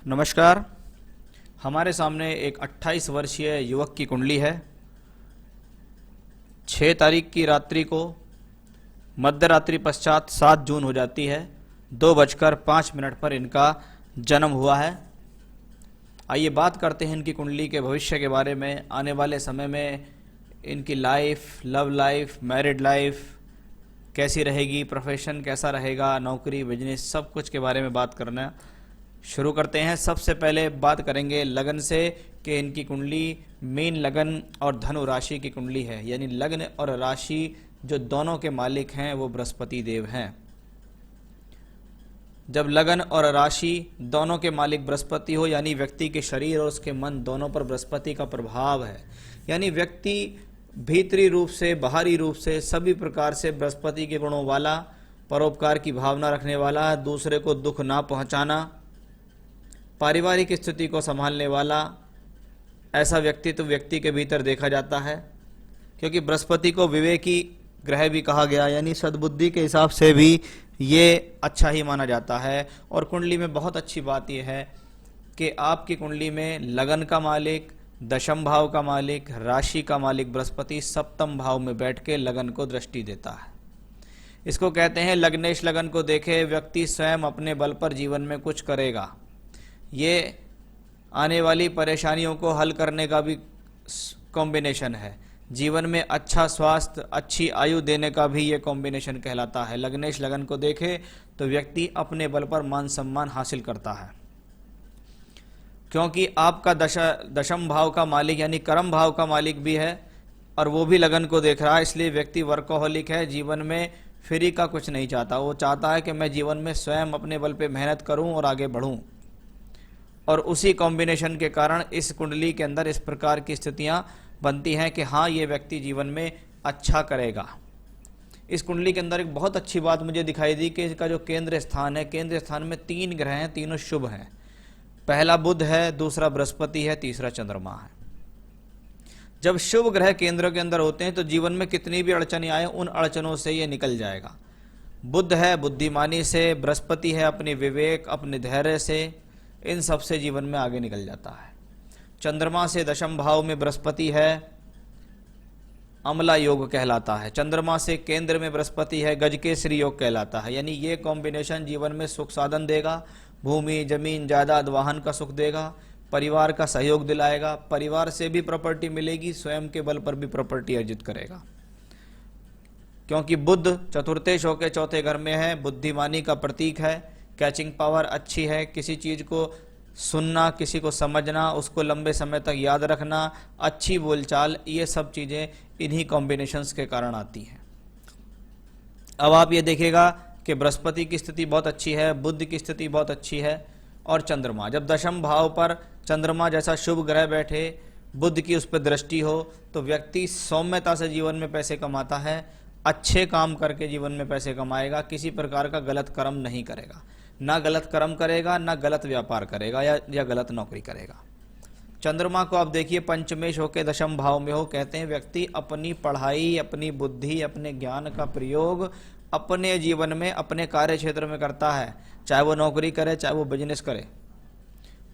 नमस्कार। हमारे सामने एक 28 वर्षीय युवक की कुंडली है। 6 तारीख की रात्रि को मध्य रात्रि पश्चात 7 जून हो जाती है। 2:05 पर इनका जन्म हुआ है। आइए बात करते हैं इनकी कुंडली के भविष्य के बारे में। आने वाले समय में इनकी life, love life, married life कैसी रहेगी, प्रोफेशन कैसा रहेगा, नौकरी, बिजनेस, सब कुछ के बारे में बात करना शुरू करते हैं। सबसे पहले बात करेंगे लगन से कि इनकी कुंडली मीन लगन और धनु राशि की कुंडली है, यानी लग्न और राशि जो दोनों के मालिक हैं वो बृहस्पति देव हैं। जब लगन और राशि दोनों के मालिक बृहस्पति हो, यानी व्यक्ति के शरीर और उसके मन दोनों पर बृहस्पति का प्रभाव है, यानी व्यक्ति भीतरी रूप से, बाहरी रूप से, सभी प्रकार से बृहस्पति के गुणों वाला, परोपकार की भावना रखने वाला, दूसरे को दुख ना पहुंचाना, पारिवारिक स्थिति को संभालने वाला, ऐसा व्यक्तित्व व्यक्ति के भीतर देखा जाता है। क्योंकि बृहस्पति को विवेकी ग्रह भी कहा गया, यानी सद्बुद्धि के हिसाब से भी ये अच्छा ही माना जाता है। और कुंडली में बहुत अच्छी बात यह है कि आपकी कुंडली में लगन का मालिक, दशम भाव का मालिक, राशि का मालिक बृहस्पति सप्तम भाव में बैठ के लगन को दृष्टि देता है। इसको कहते हैं लग्नेश लगन को देखे व्यक्ति स्वयं अपने बल पर जीवन में कुछ करेगा। ये आने वाली परेशानियों को हल करने का भी कॉम्बिनेशन है। जीवन में अच्छा स्वास्थ्य, अच्छी आयु देने का भी ये कॉम्बिनेशन कहलाता है। लग्नेश लगन को देखे तो व्यक्ति अपने बल पर मान सम्मान हासिल करता है। क्योंकि आपका दशम भाव का मालिक यानी कर्म भाव का मालिक भी है और वो भी लगन को देख रहा है, इसलिए व्यक्ति वर्कोहॉलिक है। जीवन में फ्री का कुछ नहीं चाहता, वो चाहता है कि मैं जीवन में स्वयं अपने बल पे मेहनत करूं और आगे बढ़ूं। और उसी कॉम्बिनेशन के कारण इस कुंडली के अंदर इस प्रकार की स्थितियां बनती हैं कि हाँ, ये व्यक्ति जीवन में अच्छा करेगा। इस कुंडली के अंदर एक बहुत अच्छी बात मुझे दिखाई दी कि इसका जो केंद्र स्थान है, केंद्र स्थान में 3 ग्रह हैं, तीनों शुभ हैं। पहला बुध है, दूसरा बृहस्पति है, तीसरा चंद्रमा है। जब शुभ ग्रह केंद्र के अंदर होते हैं तो जीवन में कितनी भी अड़चनें आए उन अड़चनों से ये निकल जाएगा। बुध है बुद्धिमानी से, बृहस्पति है अपने विवेक, अपने धैर्य से, इन सब से जीवन में आगे निकल जाता है। चंद्रमा से दशम भाव में बृहस्पति है, अमला योग कहलाता है। चंद्रमा से केंद्र में बृहस्पति है, गजकेसरी योग कहलाता है। यानी ये कॉम्बिनेशन जीवन में सुख साधन देगा, भूमि, जमीन, जायदाद, वाहन का सुख देगा, परिवार का सहयोग दिलाएगा, परिवार से भी प्रॉपर्टी मिलेगी, स्वयं के बल पर भी प्रॉपर्टी अर्जित करेगा। क्योंकि बुध चतुर्थेश होकर चौथे घर में है, बुद्धिमानी का प्रतीक है, कैचिंग पावर अच्छी है, किसी चीज को सुनना, किसी को समझना, उसको लंबे समय तक याद रखना, अच्छी बोलचाल, ये सब चीजें इन्हीं कॉम्बिनेशंस के कारण आती हैं। अब आप ये देखिएगा कि बृहस्पति की स्थिति बहुत अच्छी है, बुध की स्थिति बहुत अच्छी है और चंद्रमा, जब दशम भाव पर चंद्रमा जैसा शुभ ग्रह बैठे, बुध की उस पर दृष्टि हो तो व्यक्ति सौम्यता से जीवन में पैसे कमाता है, अच्छे काम करके जीवन में पैसे कमाएगा, किसी प्रकार का गलत कर्म नहीं करेगा, ना गलत कर्म करेगा, ना गलत व्यापार करेगा या गलत नौकरी करेगा। चंद्रमा को आप देखिए पंचमेश होकर दशम भाव में हो, कहते हैं व्यक्ति अपनी पढ़ाई, अपनी बुद्धि, अपने ज्ञान का प्रयोग अपने जीवन में, अपने कार्य क्षेत्र में करता है, चाहे वो नौकरी करे, चाहे वो बिजनेस करे।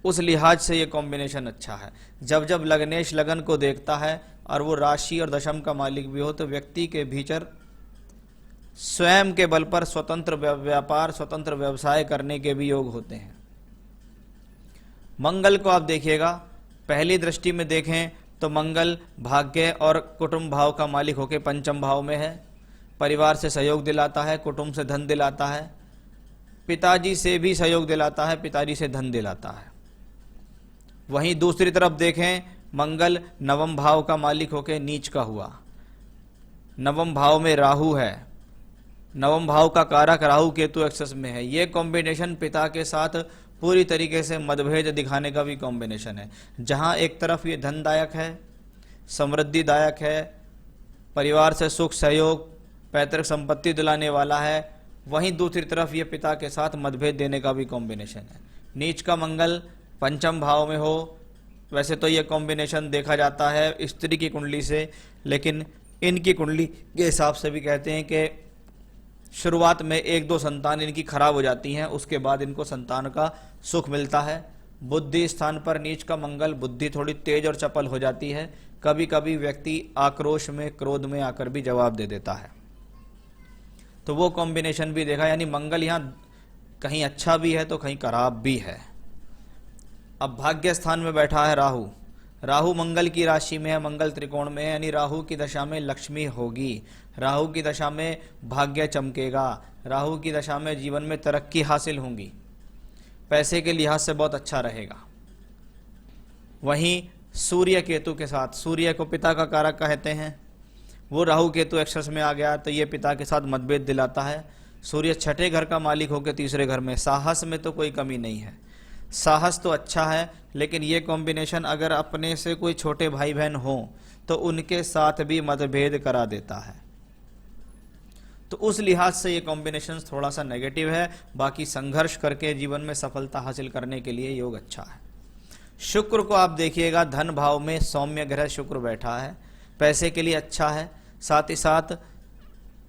उस लिहाज से ये कॉम्बिनेशन अच्छा है। जब जब लग्नेश लगन को देखता है और वो राशि और दशम का मालिक भी हो तो व्यक्ति के भीतर स्वयं के बल पर स्वतंत्र व्यापार, स्वतंत्र व्यवसाय करने के भी योग होते हैं। मंगल को आप देखिएगा, पहली दृष्टि में देखें तो मंगल भाग्य और कुटुंब भाव का मालिक होकर पंचम भाव में है, परिवार से सहयोग दिलाता है, कुटुंब से धन दिलाता है, पिताजी से भी सहयोग दिलाता है, पिताजी से धन दिलाता है। वहीं दूसरी तरफ देखें, मंगल नवम भाव का मालिक होकर नीच का हुआ, नवम भाव में राहु है, नवम भाव का कारक राहु केतु एक्सेस में है। ये कॉम्बिनेशन पिता के साथ पूरी तरीके से मतभेद दिखाने का भी कॉम्बिनेशन है। जहां एक तरफ ये धनदायक है, समृद्धिदायक है, परिवार से सुख सहयोग, पैतृक संपत्ति दिलाने वाला है, वहीं दूसरी तरफ ये पिता के साथ मतभेद देने का भी कॉम्बिनेशन है। नीच का मंगल पंचम भाव में हो, वैसे तो ये कॉम्बिनेशन देखा जाता है स्त्री की कुंडली से, लेकिन इनकी कुंडली के हिसाब से भी कहते हैं कि शुरुआत में 1-2 संतान इनकी खराब हो जाती हैं, उसके बाद इनको संतान का सुख मिलता है। बुद्धि स्थान पर नीच का मंगल, बुद्धि थोड़ी तेज और चपल हो जाती है, कभी कभी व्यक्ति आक्रोश में, क्रोध में आकर भी जवाब दे देता है। तो वो कॉम्बिनेशन भी देखा, यानी मंगल यहाँ कहीं अच्छा भी है तो कहीं खराब भी है। अब भाग्य स्थान में बैठा है राहु, राहु मंगल की राशि में है, मंगल त्रिकोण में है, यानी राहु की दशा में लक्ष्मी होगी, राहु की दशा में भाग्य चमकेगा, राहु की दशा में जीवन में तरक्की हासिल होंगी, पैसे के लिहाज से बहुत अच्छा रहेगा। वहीं सूर्य केतु के साथ, सूर्य को पिता का कारक कहते हैं, वो राहु केतु एक्सेस में आ गया तो ये पिता के साथ मतभेद दिलाता है। सूर्य छठे घर का मालिक होकर तीसरे घर में, साहस में तो कोई कमी नहीं है, साहस तो अच्छा है, लेकिन ये कॉम्बिनेशन अगर अपने से कोई छोटे भाई बहन हो तो उनके साथ भी मतभेद करा देता है। तो उस लिहाज से ये कॉम्बिनेशन थोड़ा सा नेगेटिव है, बाकी संघर्ष करके जीवन में सफलता हासिल करने के लिए योग अच्छा है। शुक्र को आप देखिएगा, धन भाव में सौम्य ग्रह शुक्र बैठा है, पैसे के लिए अच्छा है, साथ ही साथ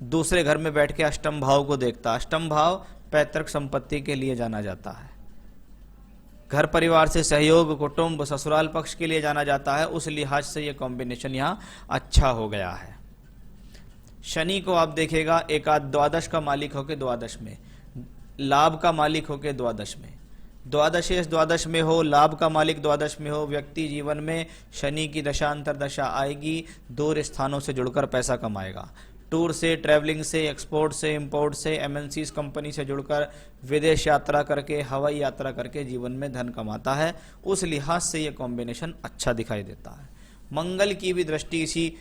दूसरे घर में बैठ के अष्टम भाव को देखता है। अष्टम भाव पैतृक संपत्ति के लिए जाना जाता है, घर परिवार से सहयोग, कुटुंब, ससुराल पक्ष के लिए जाना जाता है, उस लिहाज से ये कॉम्बिनेशन यहाँ अच्छा हो गया है। शनि को आप देखेगा, एकाद द्वादश का मालिक होकर द्वादश में, लाभ का मालिक होकर द्वादश में, द्वादशेश द्वादश में हो, लाभ का मालिक द्वादश में हो, व्यक्ति जीवन में शनि की दशा अंतर दशा आएगी, दूर स्थानों से जुड़कर पैसा कमाएगा, टूर से, ट्रैवलिंग से, एक्सपोर्ट से, इंपोर्ट से, एमएनसीज कंपनी से जुड़कर विदेश यात्रा करके, हवाई यात्रा करके जीवन में धन कमाता है। उस लिहाज से ये कॉम्बिनेशन अच्छा दिखाई देता है। मंगल की भी दृष्टि इसी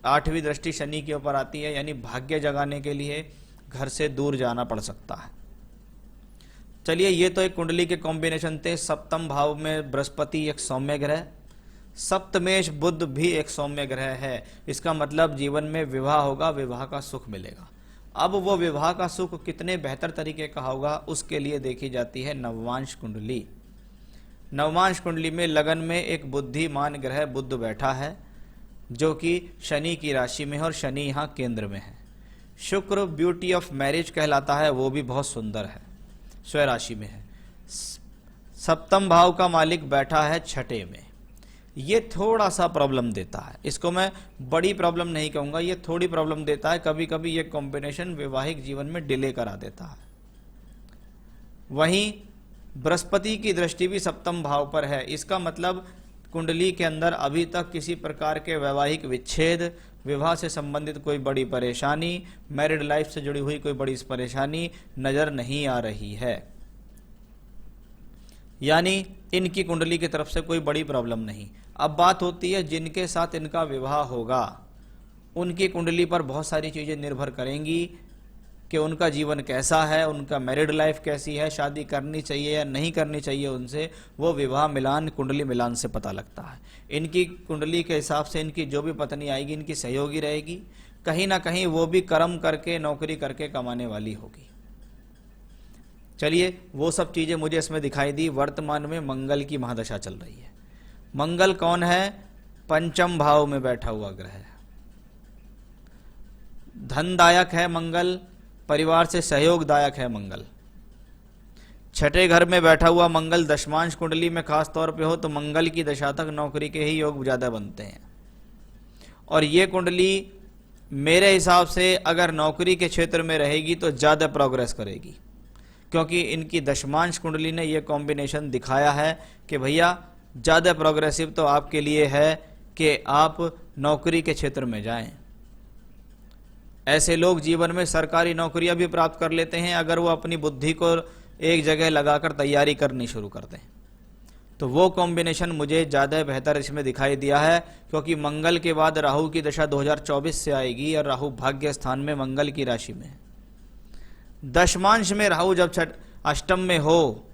8वीं दृष्टि शनि के ऊपर आती है, यानी भाग्य जगाने के लिए घर से दूर जाना पड़ सकता है। चलिए, ये तो एक कुंडली के कॉम्बिनेशन थे। सप्तम भाव में बृहस्पति एक सौम्य ग्रह, सप्तमेश बुध भी एक सौम्य ग्रह है, इसका मतलब जीवन में विवाह होगा, विवाह का सुख मिलेगा। अब वो विवाह का सुख कितने बेहतर तरीके का होगा, उसके लिए देखी जाती है नवमांश कुंडली। नवमांश कुंडली में लगन में एक बुद्धिमान ग्रह बुध बैठा है, जो कि शनि की राशि में है और शनि यहाँ केंद्र में है। शुक्र ब्यूटी ऑफ मैरिज कहलाता है, वो भी बहुत सुंदर है, स्वयं राशि में है। सप्तम भाव का मालिक बैठा है छठे में, ये थोड़ा सा प्रॉब्लम देता है, इसको मैं बड़ी प्रॉब्लम नहीं कहूंगा, ये थोड़ी प्रॉब्लम देता है। कभी कभी ये कॉम्बिनेशन वैवाहिक जीवन में डिले करा देता है। वहीं बृहस्पति की दृष्टि भी सप्तम भाव पर है, इसका मतलब कुंडली के अंदर अभी तक किसी प्रकार के वैवाहिक विच्छेद, विवाह से संबंधित कोई बड़ी परेशानी, मैरिड लाइफ से जुड़ी हुई कोई बड़ी परेशानी नजर नहीं आ रही है, यानी इनकी कुंडली की तरफ से कोई बड़ी प्रॉब्लम नहीं। अब बात होती है जिनके साथ इनका विवाह होगा, उनकी कुंडली पर बहुत सारी चीजें निर्भर करेंगी कि उनका जीवन कैसा है, उनका मैरिड लाइफ कैसी है, शादी करनी चाहिए या नहीं करनी चाहिए उनसे, वो विवाह मिलान, कुंडली मिलान से पता लगता है। इनकी कुंडली के हिसाब से इनकी जो भी पत्नी आएगी इनकी सहयोगी रहेगी, कहीं ना कहीं वो भी कर्म करके, नौकरी करके कमाने वाली होगी। चलिए, वो सब चीजें मुझे इसमें दिखाई दी। वर्तमान में मंगल की महादशा चल रही है। मंगल कौन है? पंचम भाव में बैठा हुआ ग्रह है, धनदायक है मंगल, परिवार से सहयोगदायक है मंगल। छठे घर में बैठा हुआ मंगल दशमांश कुंडली में खास तौर पे हो तो मंगल की दशा तक नौकरी के ही योग ज्यादा बनते हैं। और ये कुंडली मेरे हिसाब से अगर नौकरी के क्षेत्र में रहेगी तो ज्यादा प्रोग्रेस करेगी, क्योंकि इनकी दशमांश कुंडली ने यह कॉम्बिनेशन दिखाया है कि भैया ज्यादा प्रोग्रेसिव तो आपके लिए है कि आप नौकरी के क्षेत्र में जाएं। ऐसे लोग जीवन में सरकारी नौकरियां भी प्राप्त कर लेते हैं अगर वो अपनी बुद्धि को एक जगह लगाकर तैयारी करनी शुरू कर दें। तो वो कॉम्बिनेशन मुझे ज़्यादा बेहतर इसमें दिखाई दिया है, क्योंकि मंगल के बाद राहु की दशा 2024 से आएगी और राहु भाग्य स्थान में मंगल की राशि में है। दशमांश में राहु जब अष्टम में हो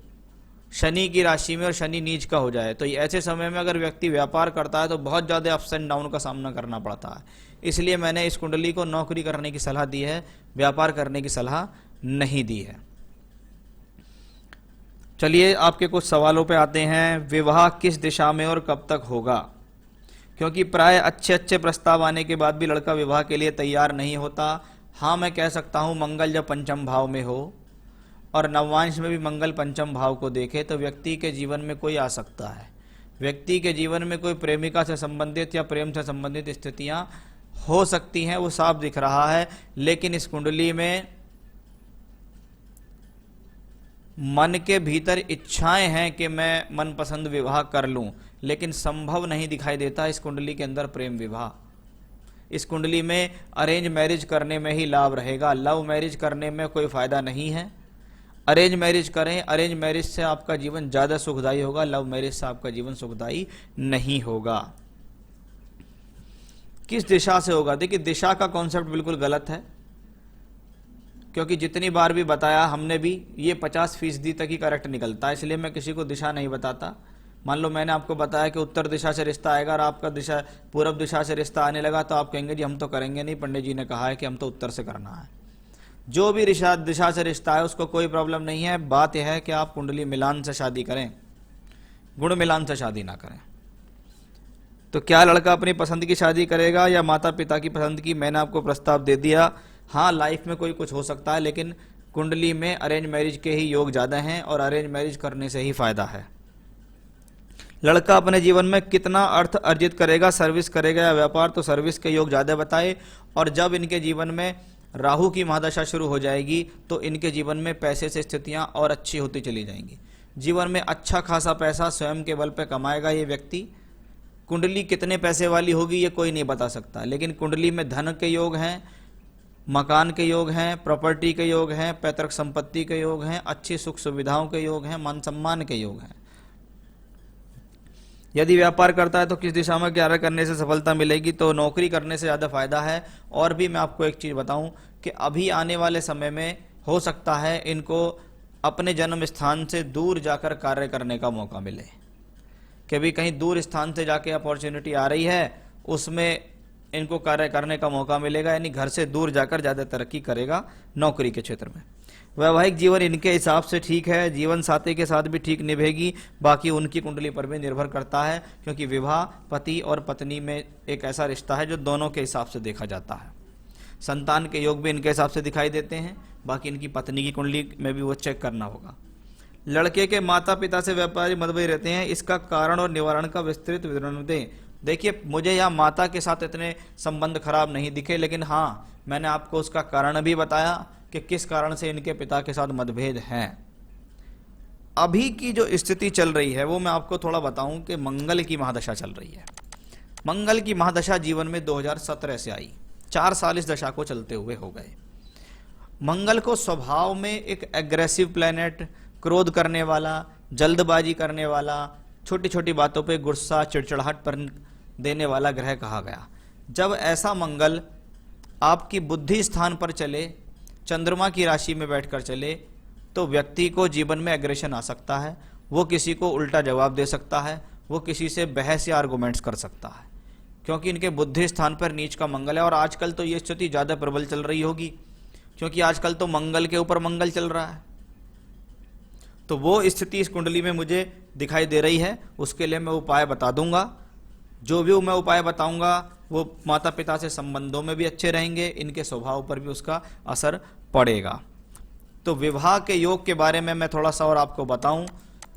शनि की राशि में और शनि नीच का हो जाए तो ऐसे समय में अगर व्यक्ति व्यापार करता है तो बहुत ज़्यादा अप्स एंड डाउन का सामना करना पड़ता है। इसलिए मैंने इस कुंडली को नौकरी करने की सलाह दी है, व्यापार करने की सलाह नहीं दी है। चलिए आपके कुछ सवालों पे आते हैं। विवाह किस दिशा में और कब तक होगा? क्योंकि प्राय अच्छे अच्छे प्रस्ताव आने के बाद भी लड़का विवाह के लिए तैयार नहीं होता। हाँ, मैं कह सकता हूँ मंगल जब पंचम भाव में हो और नवांश में भी मंगल पंचम भाव को देखे तो व्यक्ति के जीवन में कोई आ सकता है, व्यक्ति के जीवन में कोई प्रेमिका से संबंधित या प्रेम से संबंधित स्थितियां हो सकती हैं, वो साफ दिख रहा है। लेकिन इस कुंडली में मन के भीतर इच्छाएं हैं कि मैं मनपसंद विवाह कर लूं, लेकिन संभव नहीं दिखाई देता इस कुंडली के अंदर प्रेम विवाह। इस कुंडली में अरेंज मैरिज करने में ही लाभ रहेगा, लव मैरिज करने में कोई फायदा नहीं है। अरेंज मैरिज करें, अरेंज मैरिज से आपका जीवन ज़्यादा सुखदायी होगा, लव मैरिज से आपका जीवन सुखदायी नहीं होगा। किस दिशा से होगा? देखिए, दिशा का कॉन्सेप्ट बिल्कुल गलत है, क्योंकि जितनी बार भी बताया हमने भी, ये 50% तक ही करेक्ट निकलता है, इसलिए मैं किसी को दिशा नहीं बताता। मान लो मैंने आपको बताया कि उत्तर दिशा से रिश्ता आएगा और आपका दिशा पूर्व दिशा से रिश्ता आने लगा, तो आप कहेंगे जी हम तो करेंगे नहीं, पंडित जी ने कहा है कि हम तो उत्तर से करना है। जो भी दिशा से रिश्ता है उसको कोई प्रॉब्लम नहीं है। बात यह है कि आप कुंडली मिलान से शादी करें, गुण मिलान से शादी ना करें। तो क्या लड़का अपनी पसंद की शादी करेगा या माता पिता की पसंद की? मैंने आपको प्रस्ताव दे दिया। हाँ, लाइफ में कोई कुछ हो सकता है, लेकिन कुंडली में अरेंज मैरिज के ही योग ज़्यादा हैं और अरेंज मैरिज करने से ही फायदा है। लड़का अपने जीवन में कितना अर्थ अर्जित करेगा, सर्विस करेगा या व्यापार, तो सर्विस के योग ज़्यादा बताए। और जब इनके जीवन में राहु की महादशा शुरू हो जाएगी तो इनके जीवन में पैसे से स्थितियां और अच्छी होती चली जाएंगी। जीवन में अच्छा खासा पैसा स्वयं के बल पर कमाएगा ये व्यक्ति। कुंडली कितने पैसे वाली होगी ये कोई नहीं बता सकता, लेकिन कुंडली में धन के योग हैं, मकान के योग हैं, प्रॉपर्टी के योग हैं, पैतृक संपत्ति के योग हैं, अच्छी सुख सुविधाओं के योग हैं, मान सम्मान के योग हैं। यदि व्यापार करता है तो किस दिशा में कार्य करने से सफलता मिलेगी? तो नौकरी करने से ज़्यादा फायदा है। और भी मैं आपको एक चीज़ बताऊं कि अभी आने वाले समय में हो सकता है इनको अपने जन्म स्थान से दूर जाकर कार्य करने का मौका मिले, कि भी कहीं दूर स्थान से जाके अपॉर्चुनिटी आ रही है, उसमें इनको कार्य करने का मौका मिलेगा, यानी घर से दूर जाकर ज़्यादा तरक्की करेगा नौकरी के क्षेत्र में। वैवाहिक जीवन इनके हिसाब से ठीक है, जीवन साथी के साथ भी ठीक निभेगी, बाकी उनकी कुंडली पर भी निर्भर करता है, क्योंकि विवाह पति और पत्नी में एक ऐसा रिश्ता है जो दोनों के हिसाब से देखा जाता है। संतान के योग भी इनके हिसाब से दिखाई देते हैं, बाकी इनकी पत्नी की कुंडली में भी वो चेक करना होगा। लड़के के माता पिता से व्यापारी मतभेद रहते हैं, इसका कारण और निवारण का विस्तृत विवरण दें। देखिए, मुझे यहाँ माता के साथ इतने संबंध खराब नहीं दिखे, लेकिन हाँ, मैंने आपको उसका कारण भी बताया कि किस कारण से इनके पिता के साथ मतभेद हैं। अभी की जो स्थिति चल रही है वो मैं आपको थोड़ा बताऊं कि मंगल की महादशा चल रही है। मंगल की महादशा जीवन में 2017 से आई, 4 साल इस दशा को चलते हुए हो गए। मंगल को स्वभाव में एक एग्रेसिव प्लैनेट, क्रोध करने वाला, जल्दबाजी करने वाला, छोटी छोटी बातों पे गुस्सा चिड़चिड़ाहट पर देने वाला ग्रह कहा गया। जब ऐसा मंगल आपकी बुद्धि स्थान पर चले, चंद्रमा की राशि में बैठकर चले, तो व्यक्ति को जीवन में एग्रेशन आ सकता है, वो किसी को उल्टा जवाब दे सकता है, वो किसी से बहस या आर्गुमेंट्स कर सकता है, क्योंकि इनके बुद्धि स्थान पर नीच का मंगल है। और आजकल तो ये स्थिति ज़्यादा प्रबल चल रही होगी, क्योंकि आजकल तो मंगल के ऊपर मंगल चल रहा है। तो वो स्थिति इस कुंडली में मुझे दिखाई दे रही है, उसके लिए मैं उपाय बता दूंगा। जो भी मैं उपाय बताऊंगा वो माता पिता से संबंधों में भी अच्छे रहेंगे, इनके स्वभाव पर भी उसका असर पड़ेगा। तो विवाह के योग के बारे में मैं थोड़ा सा और आपको बताऊं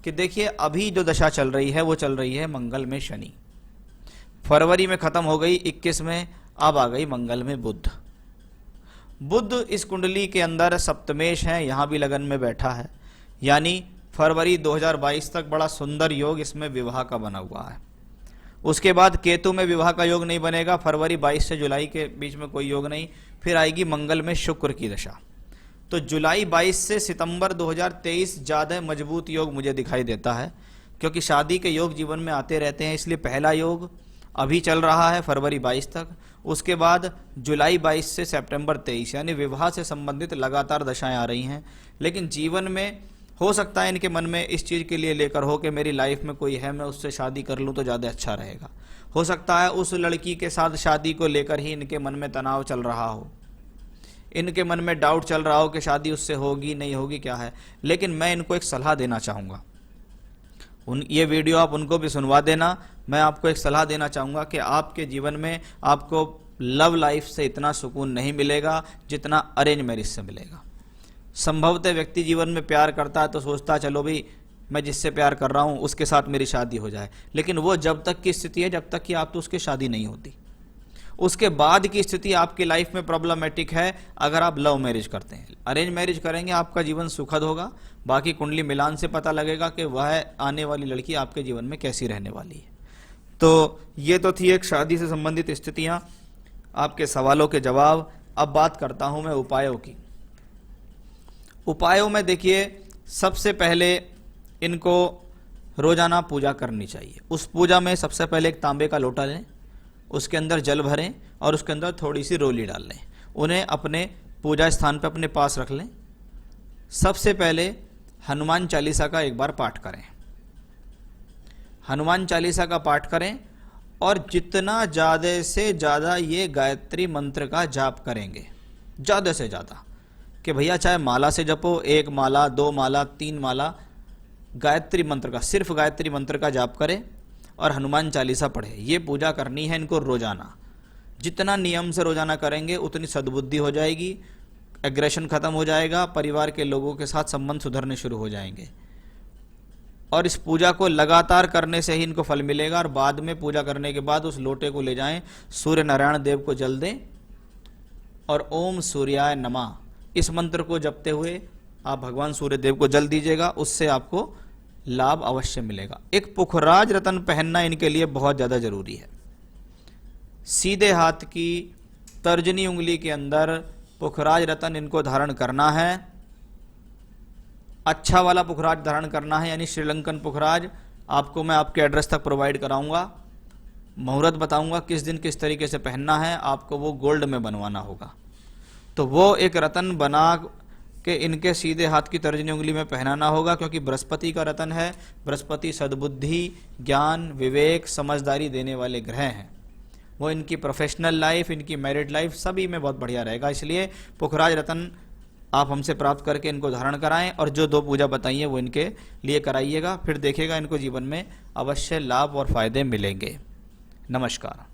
कि देखिए, अभी जो दशा चल रही है वो चल रही है मंगल में शनि। फरवरी में खत्म हो गई 21 में, अब आ गई मंगल में बुध। बुध इस कुंडली के अंदर सप्तमेश है, यहां भी लगन में बैठा है, यानी फरवरी 2022 तक बड़ा सुंदर योग इसमें विवाह का बना हुआ है। उसके बाद केतु में विवाह का योग नहीं बनेगा, फरवरी 22 से जुलाई के बीच में कोई योग नहीं। फिर आएगी मंगल में शुक्र की दशा। तो जुलाई 22 से सितंबर 2023 ज़्यादा मजबूत योग मुझे दिखाई देता है, क्योंकि शादी के योग जीवन में आते रहते हैं। इसलिए पहला योग अभी चल रहा है फरवरी 22 तक, उसके बाद जुलाई 22 से सितंबर 23, यानी विवाह से संबंधित लगातार दशाएं आ रही हैं। लेकिन जीवन में हो सकता है इनके मन में इस चीज़ के लिए लेकर हो कि मेरी लाइफ में कोई है, मैं उससे शादी कर लूँ तो ज़्यादा अच्छा रहेगा। हो सकता है उस लड़की के साथ शादी को लेकर ही इनके मन में तनाव चल रहा हो, इनके मन में डाउट चल रहा हो कि शादी उससे होगी नहीं होगी क्या है। लेकिन मैं इनको एक सलाह देना चाहूँगा, ये वीडियो आप उनको भी सुनवा देना। मैं आपको एक सलाह देना चाहूँगा कि आपके जीवन में आपको लव लाइफ से इतना सुकून नहीं मिलेगा जितना अरेंज मैरिज से मिलेगा। संभवतः व्यक्ति जीवन में प्यार करता है तो सोचता है चलो भाई मैं जिससे प्यार कर रहा हूँ उसके साथ मेरी शादी हो जाए, लेकिन वो जब तक की स्थिति है जब तक कि आप तो उसकी शादी नहीं होती। उसके बाद की स्थिति आपकी लाइफ में प्रॉब्लमेटिक है अगर आप लव मैरिज करते हैं। अरेंज मैरिज करेंगे आपका जीवन सुखद होगा, बाकी कुंडली मिलान से पता लगेगा कि वह आने वाली लड़की आपके जीवन में कैसी रहने वाली है। तो ये तो थी एक शादी से संबंधित स्थितियां, आपके सवालों के जवाब। अब बात करता हूं मैं उपायों की। उपायों में देखिए, सबसे पहले इनको रोजाना पूजा करनी चाहिए। उस पूजा में सबसे पहले एक तांबे का लोटा लें, उसके अंदर जल भरें और उसके अंदर थोड़ी सी रोली डाल लें। उन्हें अपने पूजा स्थान पर अपने पास रख लें। सबसे पहले हनुमान चालीसा का एक बार पाठ करें। हनुमान चालीसा का पाठ करें और जितना ज़्यादा से ज़्यादा ये गायत्री मंत्र का जाप करेंगे, ज़्यादा से ज़्यादा, कि भैया चाहे माला से जपो, 1 माला 2 माला 3 माला, गायत्री मंत्र का, सिर्फ गायत्री मंत्र का जाप करें और हनुमान चालीसा पढ़े। ये पूजा करनी है इनको रोजाना। जितना नियम से रोजाना करेंगे उतनी सद्बुद्धि हो जाएगी, एग्रेशन खत्म हो जाएगा, परिवार के लोगों के साथ संबंध सुधरने शुरू हो जाएंगे। और इस पूजा को लगातार करने से ही इनको फल मिलेगा। और बाद में पूजा करने के बाद उस लोटे को ले जाएं, सूर्य नारायण देव को जल दें और ओम सूर्याय नमः इस मंत्र को जपते हुए आप भगवान सूर्य देव को जल दीजिएगा। उससे आपको लाभ अवश्य मिलेगा। एक पुखराज रतन पहनना इनके लिए बहुत ज़्यादा जरूरी है। सीधे हाथ की तर्जनी उंगली के अंदर पुखराज रतन इनको धारण करना है। अच्छा वाला पुखराज धारण करना है, यानी श्रीलंकन पुखराज। आपको मैं आपके एड्रेस तक प्रोवाइड कराऊंगा, मुहूर्त बताऊंगा किस दिन किस तरीके से पहनना है। आपको वो गोल्ड में बनवाना होगा। तो वो एक रतन बना के इनके सीधे हाथ की तर्जनी उंगली में पहनाना होगा, क्योंकि बृहस्पति का रतन है। बृहस्पति सद्बुद्धि, ज्ञान, विवेक, समझदारी देने वाले ग्रह हैं। वो इनकी प्रोफेशनल लाइफ, इनकी मैरिड लाइफ सभी में बहुत बढ़िया रहेगा। इसलिए पुखराज रतन आप हमसे प्राप्त करके इनको धारण कराएं और जो 2 पूजा बताइए वो इनके लिए कराइएगा। फिर देखिएगा इनको जीवन में अवश्य लाभ और फायदे मिलेंगे। नमस्कार।